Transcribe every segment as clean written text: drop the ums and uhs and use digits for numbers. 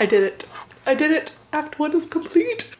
I did it. I did it. Act 1 is complete.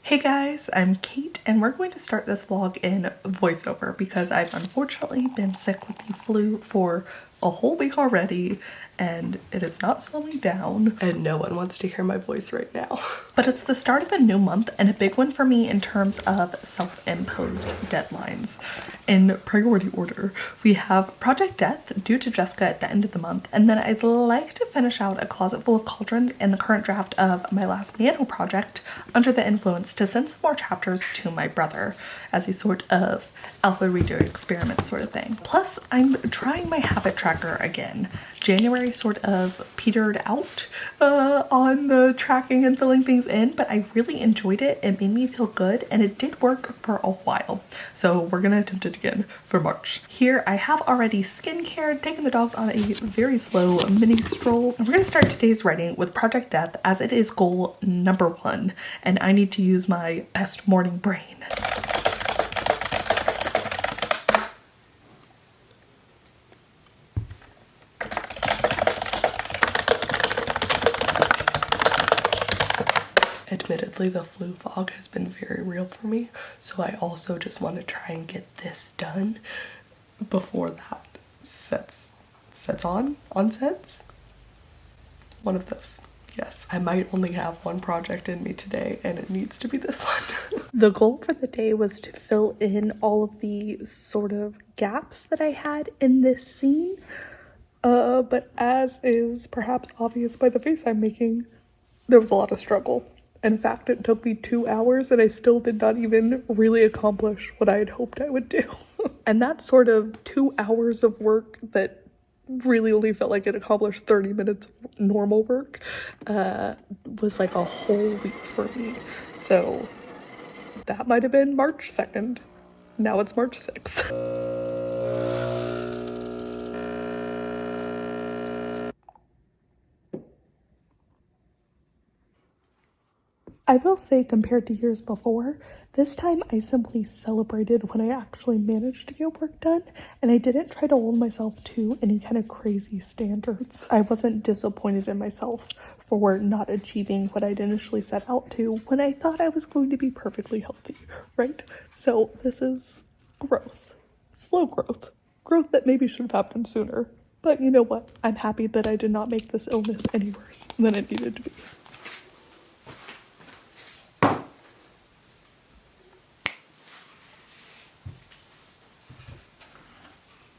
Hey guys, I'm Kate and we're going to start this vlog in voiceover because I've unfortunately been sick with the flu for a whole week already and it is not slowing down and no one wants to hear my voice right now. But it's the start of a new month and a big one for me in terms of self-imposed deadlines. In priority order, we have Project Death due to Jessica at the end of the month, and then I'd like to finish out A Closet Full of Cauldrons in the current draft of my last Nano project, Under the Influence, to send some more chapters to my brother as a sort of alpha reader experiment sort of thing. Plus, I'm trying my habit tracker again. January sort of petered out on the tracking and filling things in, but I really enjoyed it. It made me feel good and it did work for a while. So we're gonna attempt it again for March. Here I have already skincare, taking the dogs on a very slow mini stroll. And we're gonna start today's writing with Project Death as it is goal number 1 and I need to use my best morning brain. Admittedly, the flu fog has been very real for me, so I also just want to try and get this done before that sets on sets. One of those. Yes, I might only have one project in me today and it needs to be this one. The goal for the day was to fill in all of the sort of gaps that I had in this scene, but as is perhaps obvious by the face I'm making, there was a lot of struggle. In fact, it took me 2 hours and I still did not even really accomplish what I had hoped I would do. And that sort of 2 hours of work that really only felt like it accomplished 30 minutes of normal work was like a whole week for me. So that might have been March 2nd. Now it's March 6th. I will say, compared to years before, this time I simply celebrated when I actually managed to get work done, and I didn't try to hold myself to any kind of crazy standards. I wasn't disappointed in myself for not achieving what I'd initially set out to when I thought I was going to be perfectly healthy, right? So this is growth. Slow growth. Growth that maybe should have happened sooner. But you know what? I'm happy that I did not make this illness any worse than it needed to be.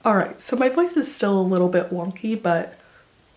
Alright, so my voice is still a little bit wonky, but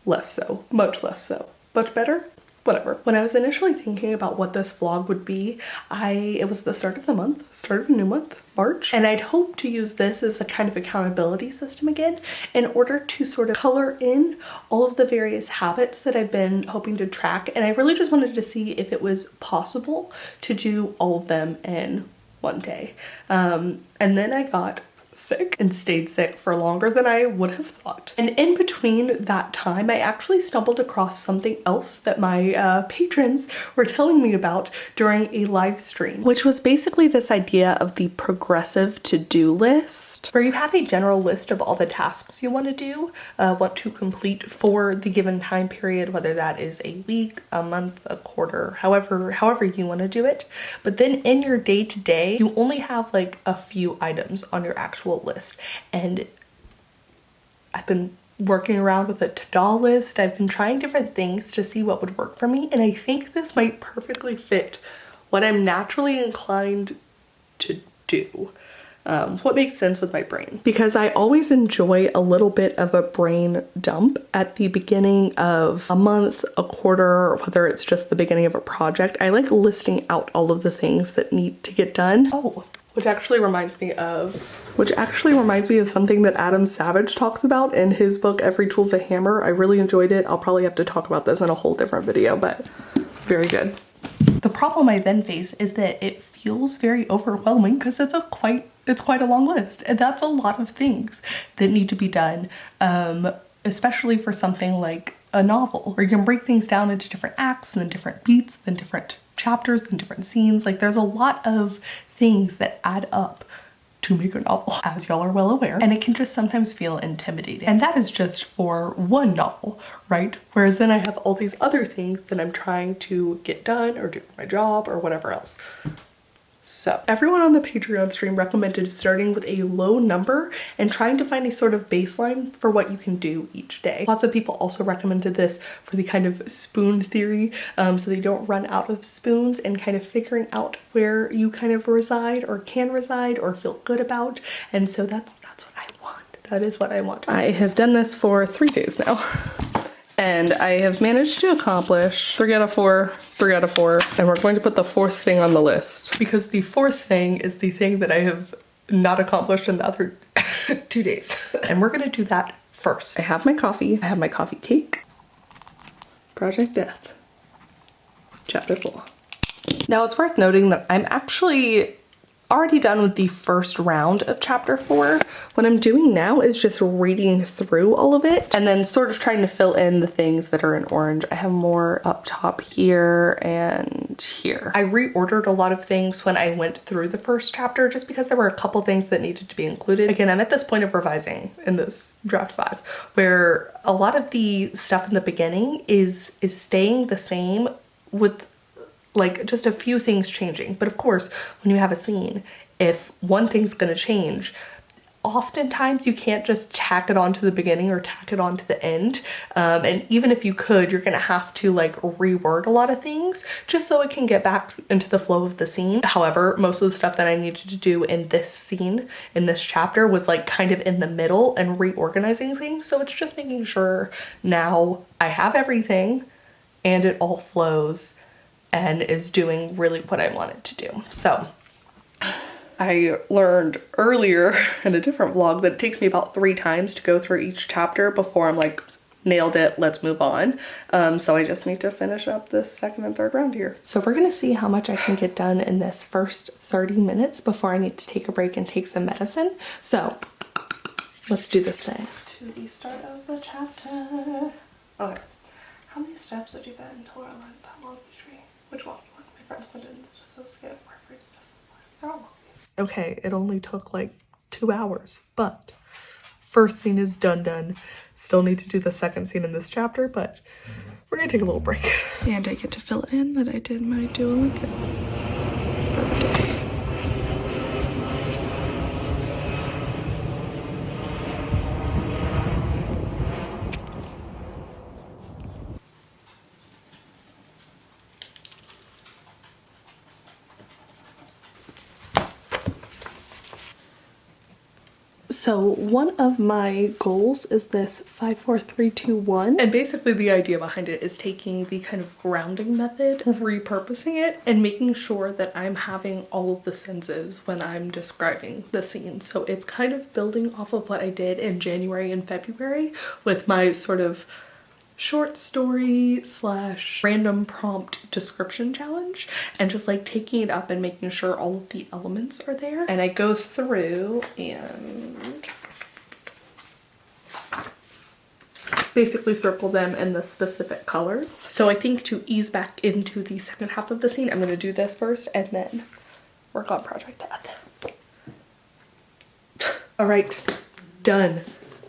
less so. Much less so. Much better? Whatever. When I was initially thinking about what this vlog would be, it was the start of the month, start of a new month, March, and I'd hoped to use this as a kind of accountability system again in order to sort of color in all of the various habits that I've been hoping to track, and I really just wanted to see if it was possible to do all of them in one day. And then I got sick and stayed sick for longer than I would have thought. And in between that time, I actually stumbled across something else that my patrons were telling me about during a live stream, which was basically this idea of the progressive to-do list, where you have a general list of all the tasks you want to do, want to complete for the given time period, whether that is a week, a month, a quarter, however you want to do it. But then in your day-to-day, you only have like a few items on your actual list, and I've been working around with a to-do list. I've been trying different things to see what would work for me, and I think this might perfectly fit what I'm naturally inclined to do. What makes sense with my brain, because I always enjoy a little bit of a brain dump at the beginning of a month, a quarter, whether it's just the beginning of a project. I like listing out all of the things that need to get done. Oh, which actually reminds me of something that Adam Savage talks about in his book, Every Tool's a Hammer. I really enjoyed it. I'll probably have to talk about this in a whole different video, but very good. The problem I then face is that it feels very overwhelming because it's quite a long list, and that's a lot of things that need to be done, especially for something like a novel, where you can break things down into different acts and then different beats, then different chapters, then different scenes. Like, there's a lot of things that add up to to make a novel, as y'all are well aware, and it can just sometimes feel intimidating. And that is just for one novel, right? Whereas then I have all these other things that I'm trying to get done or do for my job or whatever else. So everyone on the Patreon stream recommended starting with a low number and trying to find a sort of baseline for what you can do each day. Lots of people also recommended this for the kind of spoon theory, so that you don't run out of spoons, and kind of figuring out where you kind of reside or can reside or feel good about. And so that's what I want. That is what I want. I have done this for 3 days now. And I have managed to accomplish 3 out of 4, 3 out of 4, and we're going to put the 4th thing on the list. Because the 4th thing is the thing that I have not accomplished in the other 2 days. And we're gonna do that first. I have my coffee, I have my coffee cake. Project Death, chapter 4. Now it's worth noting that I'm actually already done with the first round of chapter 4. What I'm doing now is just reading through all of it and then sort of trying to fill in the things that are in orange. I have more up top here and here. I reordered a lot of things when I went through the first chapter just because there were a couple things that needed to be included. Again, I'm at this point of revising in this draft 5 where a lot of the stuff in the beginning is staying the same with like just a few things changing. But of course, when you have a scene, if one thing's gonna change, oftentimes you can't just tack it on to the beginning or tack it on to the end. And even if you could, you're gonna have to like reword a lot of things just so it can get back into the flow of the scene. However, most of the stuff that I needed to do in this scene, in this chapter, was like kind of in the middle and reorganizing things. So it's just making sure now I have everything and it all flows and is doing really what I want it to do. So I learned earlier in a different vlog that it takes me about 3 times to go through each chapter before I'm like, nailed it, let's move on. So I just need to finish up this 2nd and 3rd round here. So we're gonna see how much I can get done in this first 30 minutes before I need to take a break and take some medicine. So let's do this thing. To the start of the chapter. Okay, how many steps did you get until we're aligned that long tree? Which one? My friends went in just a skip. They're all long. Okay, it only took like 2 hours, but first scene is done. Still need to do the 2nd scene in this chapter, but we're gonna take a little break. And I get to fill in that I did my Duolingo for the day. So one of my goals is this 5, 4, 3, 2, 1. And basically the idea behind it is taking the kind of grounding method, repurposing it, and making sure that I'm having all of the senses when I'm describing the scene. So it's kind of building off of what I did in January and February with my sort of short story / random prompt description challenge, and just like taking it up and making sure all of the elements are there. And I go through and basically circle them in the specific colors. So I think to ease back into the 2nd half of the scene, I'm gonna do this first and then work on Project Death. All right, done.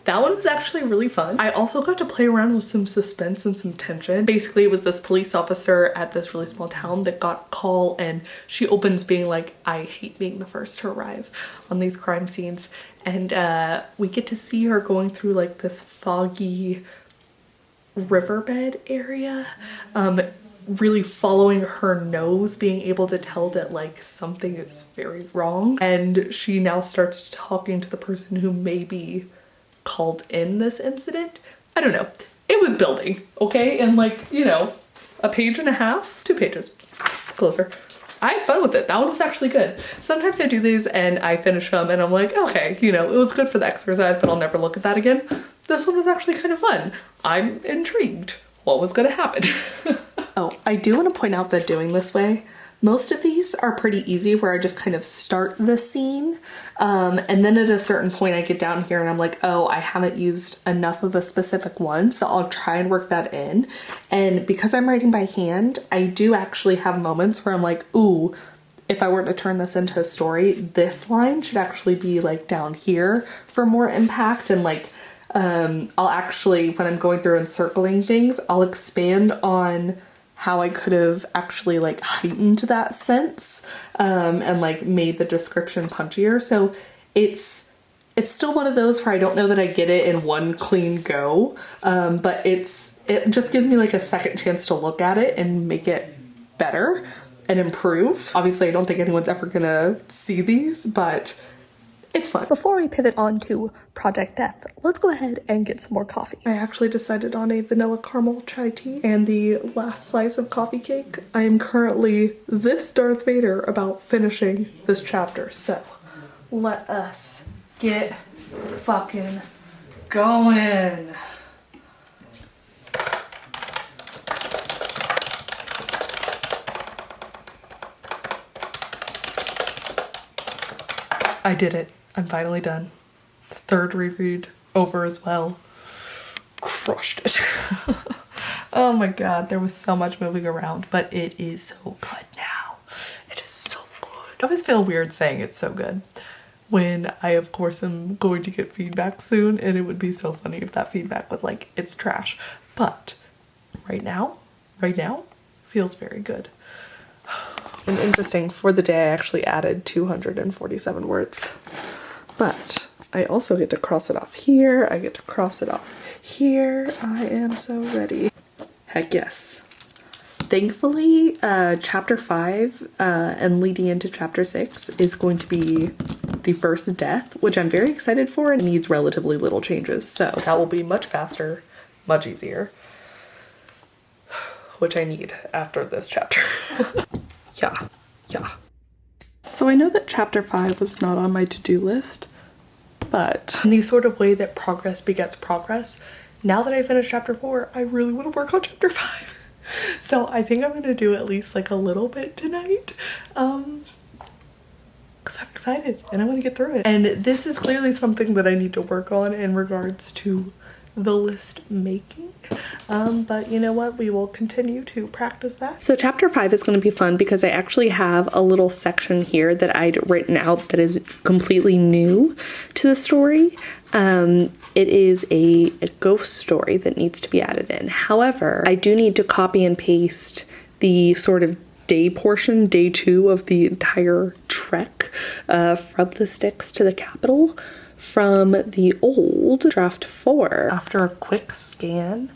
That one was actually really fun. I also got to play around with some suspense and some tension. Basically, it was this police officer at this really small town that got a call, and she opens being like, I hate being the first to arrive on these crime scenes. And we get to see her going through like this foggy riverbed area, really following her nose, being able to tell that like something is very wrong. And she now starts talking to the person who may be called in this incident. I don't know. It was building, okay? And like, you know, a page and a half, 2 pages closer. I had fun with it. That one was actually good. Sometimes I do these and I finish them and I'm like, okay, you know, it was good for the exercise, but I'll never look at that again. This one was actually kind of fun. I'm intrigued. What was gonna happen? Oh, I do want to point out that doing this way, most of these are pretty easy where I just kind of start the scene. And then at a certain point I get down here and I'm like, oh, I haven't used enough of a specific one. So I'll try and work that in. And because I'm writing by hand, I do actually have moments where I'm like, ooh, if I were to turn this into a story, this line should actually be like down here for more impact, and like I'll actually, when I'm going through and circling things, I'll expand on how I could have actually like heightened that sense and like made the description punchier. So it's still one of those where I don't know that I get it in one clean go, but it just gives me like a second chance to look at it and make it better and improve. Obviously, I don't think anyone's ever gonna see these, but it's fun. Before we pivot on to Project Death, let's go ahead and get some more coffee. I actually decided on a vanilla caramel chai tea and the last slice of coffee cake. I am currently this Darth Vader about finishing this chapter, so let us get fucking going. I did it. I'm finally done. Third reread over as well. Crushed it. Oh my god, there was so much moving around, but it is so good now. It is so good. I always feel weird saying it's so good when I, of course, am going to get feedback soon, and it would be so funny if that feedback was like, it's trash. But right now, feels very good. And interesting, for the day I actually added 247 words. But I also get to cross it off here, I get to cross it off here. I am so ready. Heck yes. Thankfully, chapter 5 and leading into chapter 6 is going to be the first death, which I'm very excited for and needs relatively little changes. So that will be much faster, much easier, which I need after this chapter. Yeah. So I know that chapter 5 was not on my to-do list, but in the sort of way that progress begets progress, now that I finished chapter 4, I really want to work on chapter 5. So I think I'm gonna do at least like a little bit tonight, because I'm excited and I want to get through it. And this is clearly something that I need to work on in regards to the list making, but you know what, we will continue to practice that. So chapter 5 is going to be fun because I actually have a little section here that I'd written out that is completely new to the story. It is a ghost story that needs to be added in. However, I do need to copy and paste the sort of day portion, day 2 of the entire trek from the Styx to the capital from the old draft 4. After a quick scan,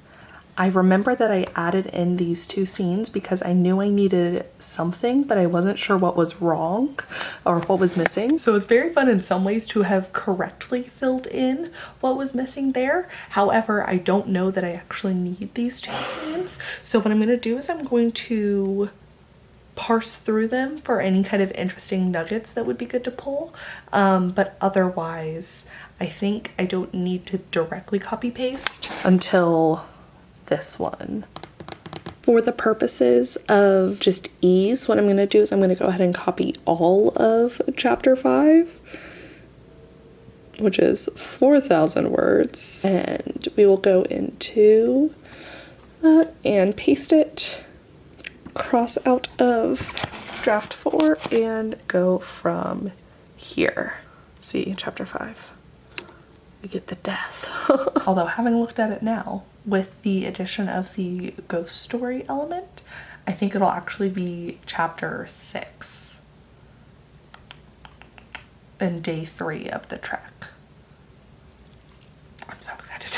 I remember that I added in these 2 scenes because I knew I needed something, but I wasn't sure what was wrong or what was missing. So it was very fun in some ways to have correctly filled in what was missing there. However, I don't know that I actually need these 2 scenes. So what I'm going to do is I'm going to parse through them for any kind of interesting nuggets that would be good to pull, but otherwise I think I don't need to directly copy paste until this one. For the purposes of just ease, what I'm going to do is I'm going to go ahead and copy all of chapter 5, which is 4,000 words, and we will go into that and paste it, cross out of draft 4 and go from here. See, chapter 5. We get the death. Although having looked at it now, with the addition of the ghost story element, I think it'll actually be chapter 6 and day 3 of the trek. I'm so excited.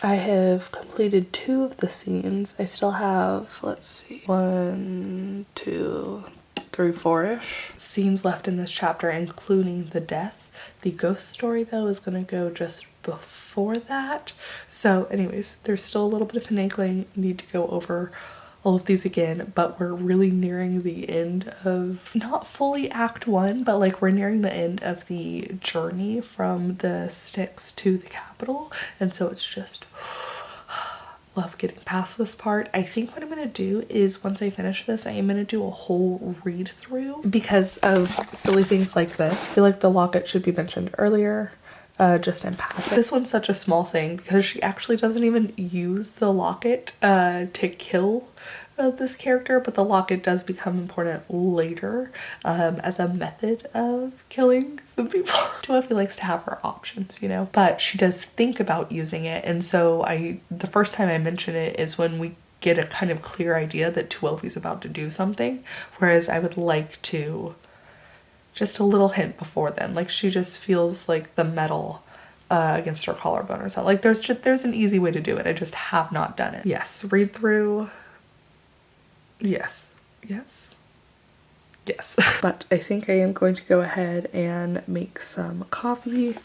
I have completed 2 of the scenes. I still have, let's see, 1, 2, 3, 4-ish scenes left in this chapter, including the death. The ghost story, though, is going to go just before that. So anyways, there's still a little bit of finagling. Need to go over all of these again, but we're really nearing the end of, not fully act 1, but like we're nearing the end of the journey from the sticks to the capital, and so it's just love getting past this part. I think what I'm gonna do is once I finish this, I am gonna do a whole read through because of silly things like this. I feel like the locket should be mentioned earlier. Just in passing. This one's such a small thing because she actually doesn't even use the locket to kill this character, but the locket does become important later as a method of killing some people. Joeffy likes to have her options, you know, but she does think about using it, and so the first time I mention it is when we get a kind of clear idea that Joeffy's about to do something, whereas I would like to just a little hint before then. Like she just feels like the metal against her collarbone or something. Like there's an easy way to do it. I just have not done it. Yes, read through. Yes, yes, yes. But I think I am going to go ahead and make some coffee.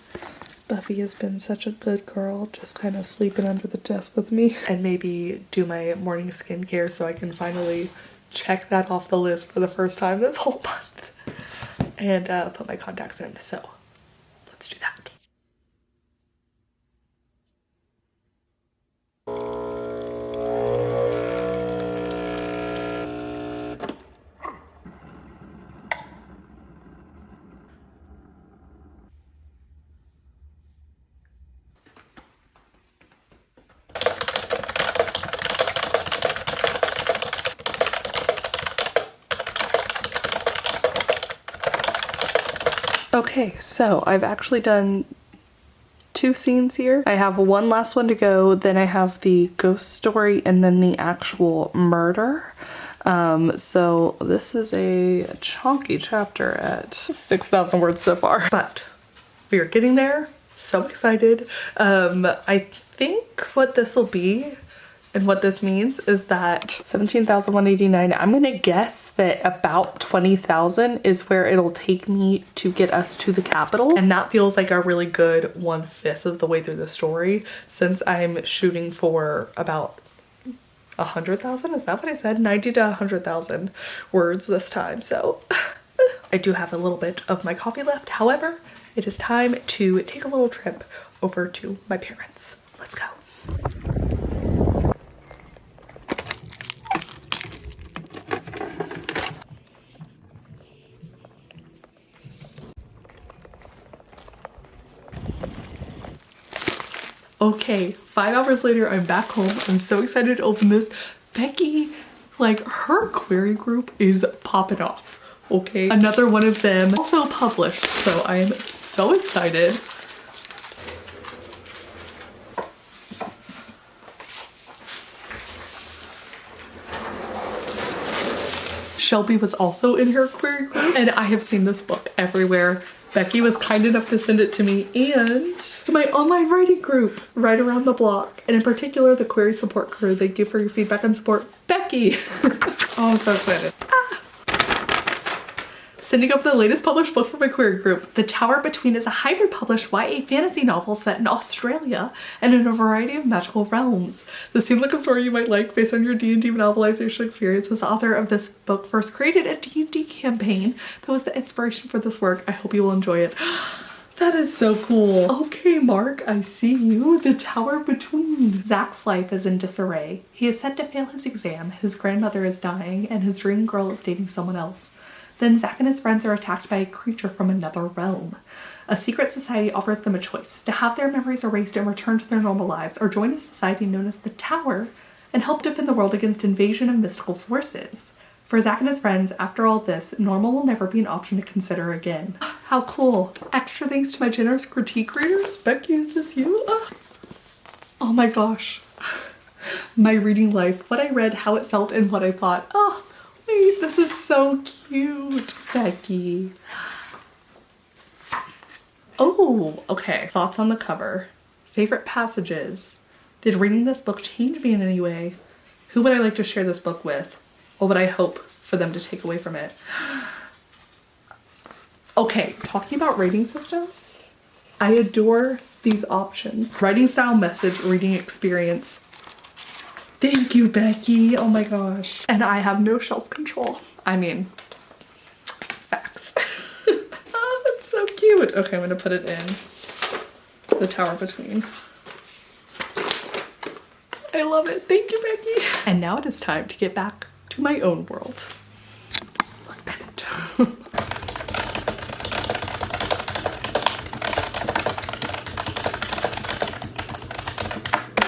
Buffy has been such a good girl, just kind of sleeping under the desk with me. And maybe do my morning skincare so I can finally check that off the list for the first time this whole month. And put my contacts in, so let's do that. Okay, so I've actually done 2 scenes here. I have one last one to go, then I have the ghost story, and then the actual murder. So this is a chunky chapter at 6,000 words so far, but we are getting there. So excited. I think what this will be and what this means is that 17,189, I'm gonna guess that about 20,000 is where it'll take me to get us to the capital. And that feels like a really good 1/5 of the way through the story, since I'm shooting for about 100,000, is that what I said? 90 to 100,000 words this time, so I do have a little bit of my coffee left. However, it is time to take a little trip over to my parents. Let's go. Okay, 5 hours later, I'm back home. I'm so excited to open this. Becky, like, her query group is popping off, okay? Another one of them also published, so I am so excited. Shelby was also in her query group, and I have seen this book everywhere. Becky was kind enough to send it to me and to my online writing group right around the block, and in particular the query support crew. Thank you for your feedback and support, Becky. Oh, I'm so excited. Sending over the latest published book from my query group. The Tower Between is a hybrid published YA fantasy novel set in Australia and in a variety of magical realms. This seemed like a story you might like based on your D&D novelization experience. As author of this book first created a D&D campaign that was the inspiration for this work. I hope you will enjoy it. That is so cool. Okay, Mark, I see you. The Tower Between. Zach's life is in disarray. He is set to fail his exam, his grandmother is dying, and his dream girl is dating someone else. Then Zach and his friends are attacked by a creature from another realm. A secret society offers them a choice: to have their memories erased and return to their normal lives, or join a society known as the Tower and help defend the world against invasion of mystical forces. For Zach and his friends, after all this, normal will never be an option to consider again. How cool. Extra thanks to my generous critique readers. Becky, is this you? Oh my gosh. My reading life, what I read, how it felt, and what I thought. Oh, wait, this is so cute, Becky. Oh, okay. Thoughts on the cover. Favorite passages. Did reading this book change me in any way? Who would I like to share this book with? What would I hope for them to take away from it? Okay, talking about rating systems, I adore these options. Writing style, message, reading experience. Thank you, Becky. Oh my gosh. And I have no shelf control. I mean, facts. Oh, that's so cute. Okay, I'm gonna put it in the tower between. I love it. Thank you, Becky. And now it is time to get back to my own world. Look at it.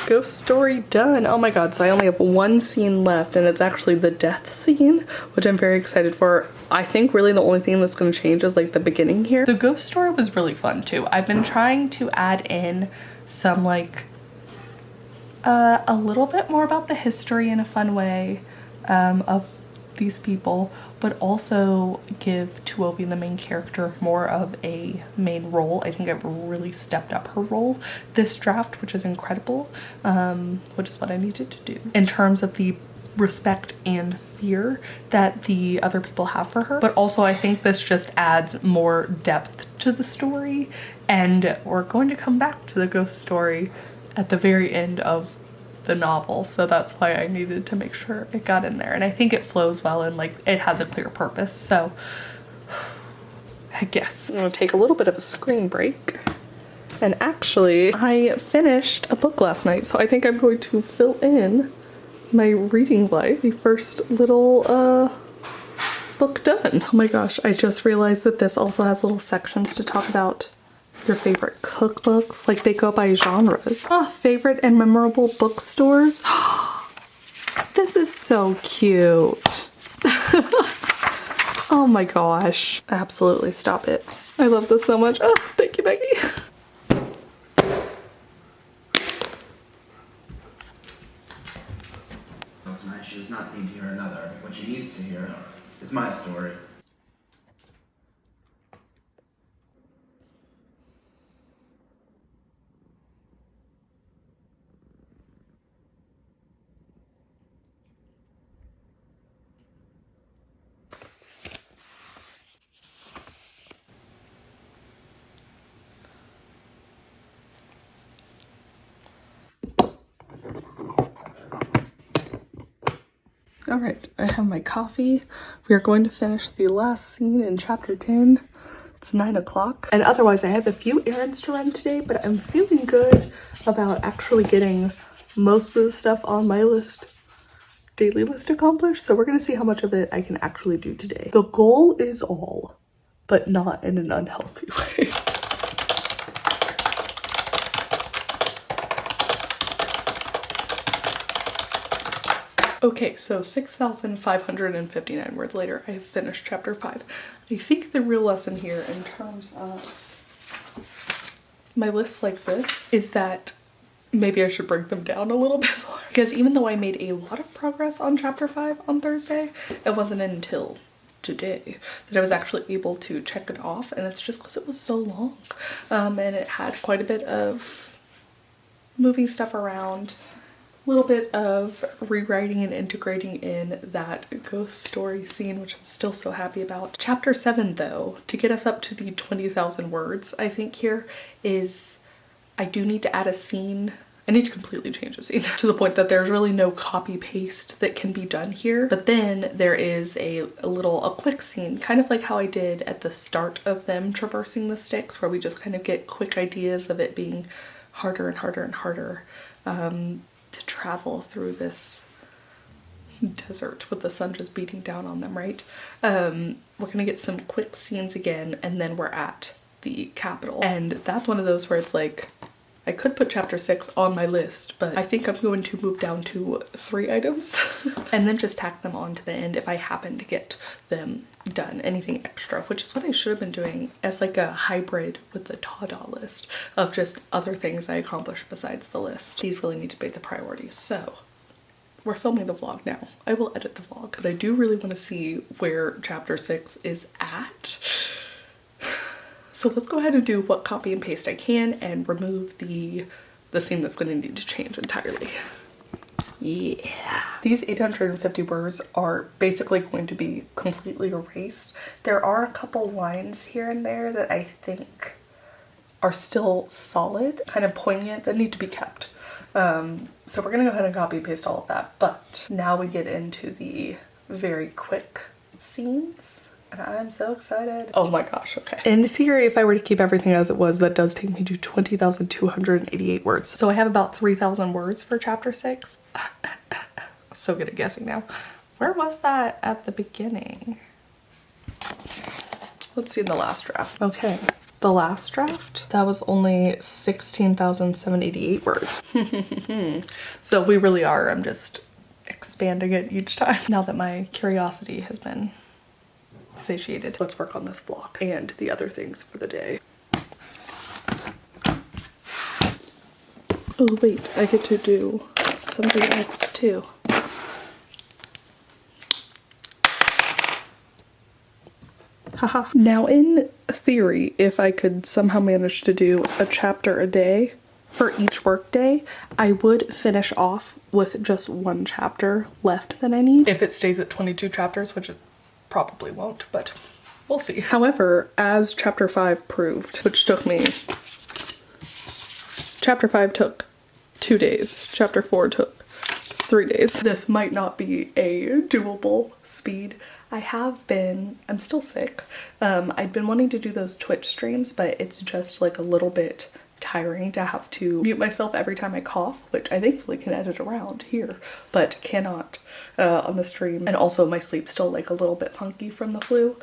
Ghost story done. Oh my god, so I only have one scene left and it's actually the death scene, which I'm very excited for. I think really the only thing that's going to change is like the beginning here. The ghost story was really fun too. I've been trying to add in some like a little bit more about the history in a fun way of these people, but also give Tuovi, the main character, more of a main role. I think I've really stepped up her role this draft, which is incredible, which is what I needed to do in terms of the respect and fear that the other people have for her. But also I think this just adds more depth to the story, and we're going to come back to the ghost story at the very end of the novel, so that's why I needed to make sure it got in there, and I think it flows well and like it has a clear purpose. So I guess I'm gonna take a little bit of a screen break, and actually I finished a book last night, so I think I'm going to fill in my reading life. The first little book done. Oh my gosh, I just realized that this also has little sections to talk about your favorite cookbooks, like they go by genres. Oh, favorite and memorable bookstores. This is so cute. Oh my gosh. Absolutely stop it. I love this so much. Oh, thank you, Becky. Tonight she does not need to hear another. What she needs to hear is my story. All right, I have my coffee. We are going to finish the last scene in chapter 10. It's 9 o'clock. And otherwise I have a few errands to run today, but I'm feeling good about actually getting most of the stuff on my daily list accomplished. So we're gonna see how much of it I can actually do today. The goal is all, but not in an unhealthy way. Okay, so 6,559 words later, I have finished chapter 5. I think the real lesson here in terms of my lists like this is that maybe I should break them down a little bit more. Because even though I made a lot of progress on chapter 5 on Thursday, it wasn't until today that I was actually able to check it off, and it's just because it was so long. And it had quite a bit of moving stuff around, a little bit of rewriting and integrating in that ghost story scene, which I'm still so happy about. Chapter 7 though, to get us up to the 20,000 words, I think here is, I do need to add a scene. I need to completely change the scene to the point that there's really no copy paste that can be done here. But then there is a quick scene, kind of like how I did at the start of them traversing the sticks, where we just kind of get quick ideas of it being harder and harder and harder to travel through this desert with the sun just beating down on them, right? We're gonna get some quick scenes again, and then we're at the capital. And that's one of those where it's like, I could put chapter 6 on my list, but I think I'm going to move down to 3 items and then just tack them on to the end if I happen to get them done, anything extra, which is what I should have been doing as like a hybrid with the ta-da list of just other things I accomplished besides the list. These really need to be the priorities. So we're filming the vlog now. I will edit the vlog, but I do really want to see where chapter 6 is at. So let's go ahead and do what copy and paste I can and remove the scene that's going to need to change entirely. Yeah. These 850 words are basically going to be completely erased. There are a couple lines here and there that I think are still solid, kind of poignant, that need to be kept. So we're gonna go ahead and copy and paste all of that. But now we get into the very quick scenes. And I'm so excited. Oh my gosh, okay. In theory, if I were to keep everything as it was, that does take me to 20,288 words. So I have about 3,000 words for chapter 6. So good at guessing now. Where was that at the beginning? Let's see in the last draft. Okay, the last draft, that was only 16,788 words. So we really are, I'm just expanding it each time. Now that my curiosity has been satiated, let's work on this vlog and the other things for the day. Oh wait, I get to do something else too. Haha. Now in theory, if I could somehow manage to do a chapter a day for each work day, I would finish off with just one chapter left that I need. If it stays at 22 chapters, which it probably won't, but we'll see. However, as chapter 5 proved, which took me, chapter 5 took 2 days, chapter 4 took 3 days. This might not be a doable speed. I'm still sick. I've been wanting to do those Twitch streams, but it's just like a little bit tiring to have to mute myself every time I cough, which I thankfully can edit around here, but cannot on the stream. And also my sleep's still like a little bit funky from the flu.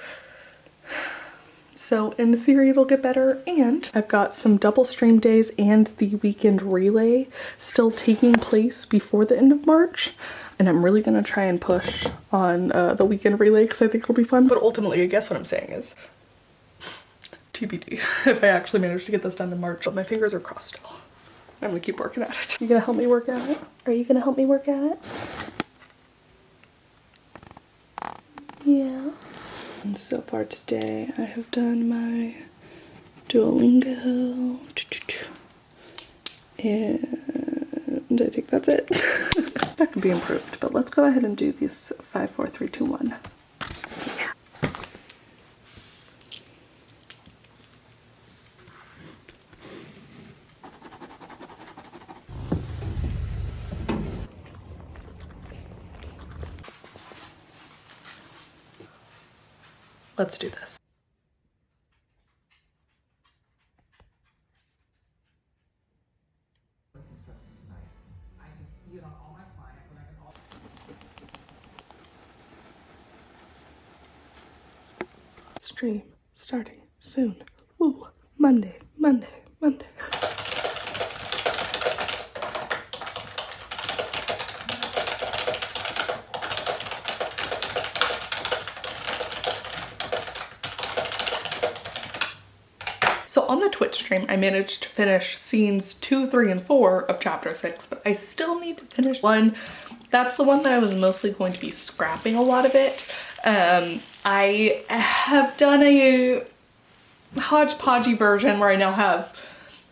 So in theory it'll get better, and I've got some double stream days and the weekend relay still taking place before the end of March. And I'm really gonna try and push on the weekend relay because I think it'll be fun. But ultimately, I guess what I'm saying is TBD if I actually manage to get this done in March. But my fingers are crossed still. I'm gonna keep working at it. You gonna help me work at it? Are you gonna help me work at it? Yeah. And so far today, I have done my Duolingo. And I think that's it. That could be improved, but let's go ahead and do this 5, 4, 3, 2, 1. Yeah. Let's do this. Stream starting soon. Ooh, Monday. So on the Twitch stream, I managed to finish scenes 2, 3, and 4 of chapter 6, but I still need to finish 1. That's the one that I was mostly going to be scrapping a lot of it. I have done a hodgepodgey version where I now have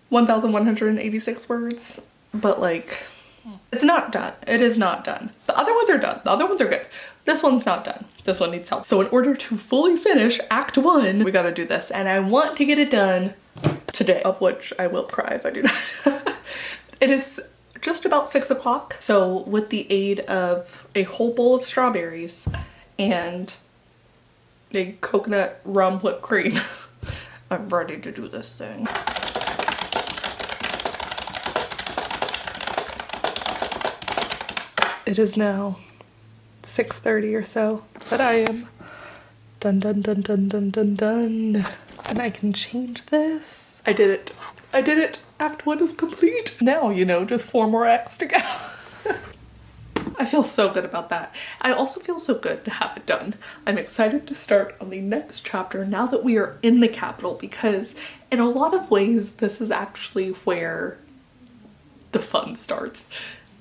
1,186 words, but like, it's not done. It is not done. The other ones are done. The other ones are good. This one's not done. This one needs help. So in order to fully finish Act 1, we gotta do this, and I want to get it done today, of which I will cry if I do not. It is just about 6 o'clock. So with the aid of a whole bowl of strawberries and a coconut rum whipped cream, I'm ready to do this thing. It is now 6:30 or so, but I am done. And I can change this. I did it. I did it. Act 1 is complete. Now, you know, just 4 more acts to go. I feel so good about that. I also feel so good to have it done. I'm excited to start on the next chapter now that we are in the capital, because in a lot of ways, this is actually where the fun starts.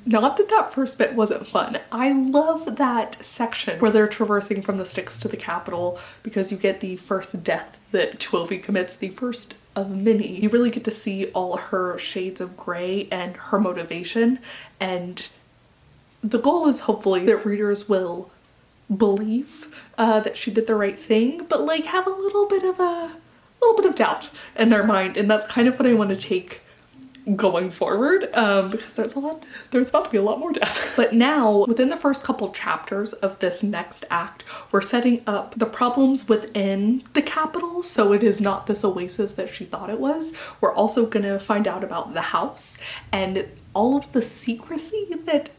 Not that that first bit wasn't fun. I love that section where they're traversing from the sticks to the capital, because you get the first death that Twilby commits, the first of many. You really get to see all her shades of gray and her motivation, and the goal is hopefully that readers will believe that she did the right thing, but like have a little bit of a little bit of doubt in their mind, and that's kind of what I want to take going forward, because there's about to be a lot more death. But now, within the first couple chapters of this next act, we're setting up the problems within the capital, so it is not this oasis that she thought it was. We're also gonna find out about the house and all of the secrecy that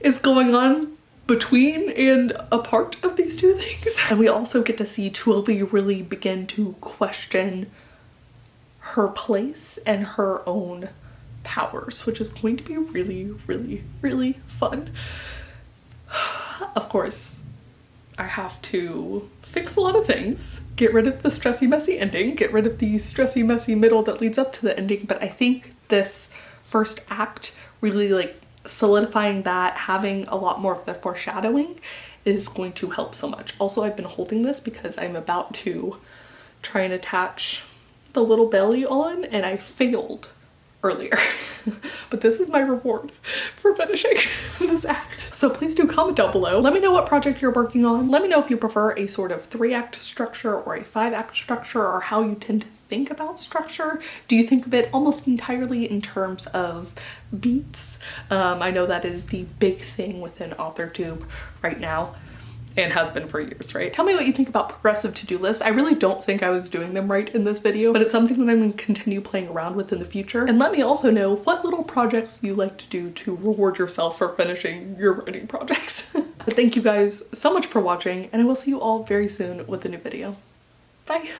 is going on between and a part of these two things. And we also get to see Twilby really begin to question her place and her own powers, which is going to be really, really, really fun. Of course, I have to fix a lot of things, get rid of the stressy, messy ending, get rid of the stressy, messy middle that leads up to the ending, but I think this first act really like solidifying that, having a lot more of the foreshadowing is going to help so much. Also, I've been holding this because I'm about to try and attach the little belly on, and I failed earlier. But this is my reward for finishing this act. So please do comment down below. Let me know what project you're working on. Let me know if you prefer a sort of 3-act structure or a 5-act structure, or how you tend to think about structure. Do you think of it almost entirely in terms of beats? I know that is the big thing within authortube right now, and has been for years, right? Tell me what you think about progressive to-do lists. I really don't think I was doing them right in this video, but it's something that I'm going to continue playing around with in the future. And let me also know what little projects you like to do to reward yourself for finishing your writing projects. But thank you guys so much for watching, and I will see you all very soon with a new video. Bye!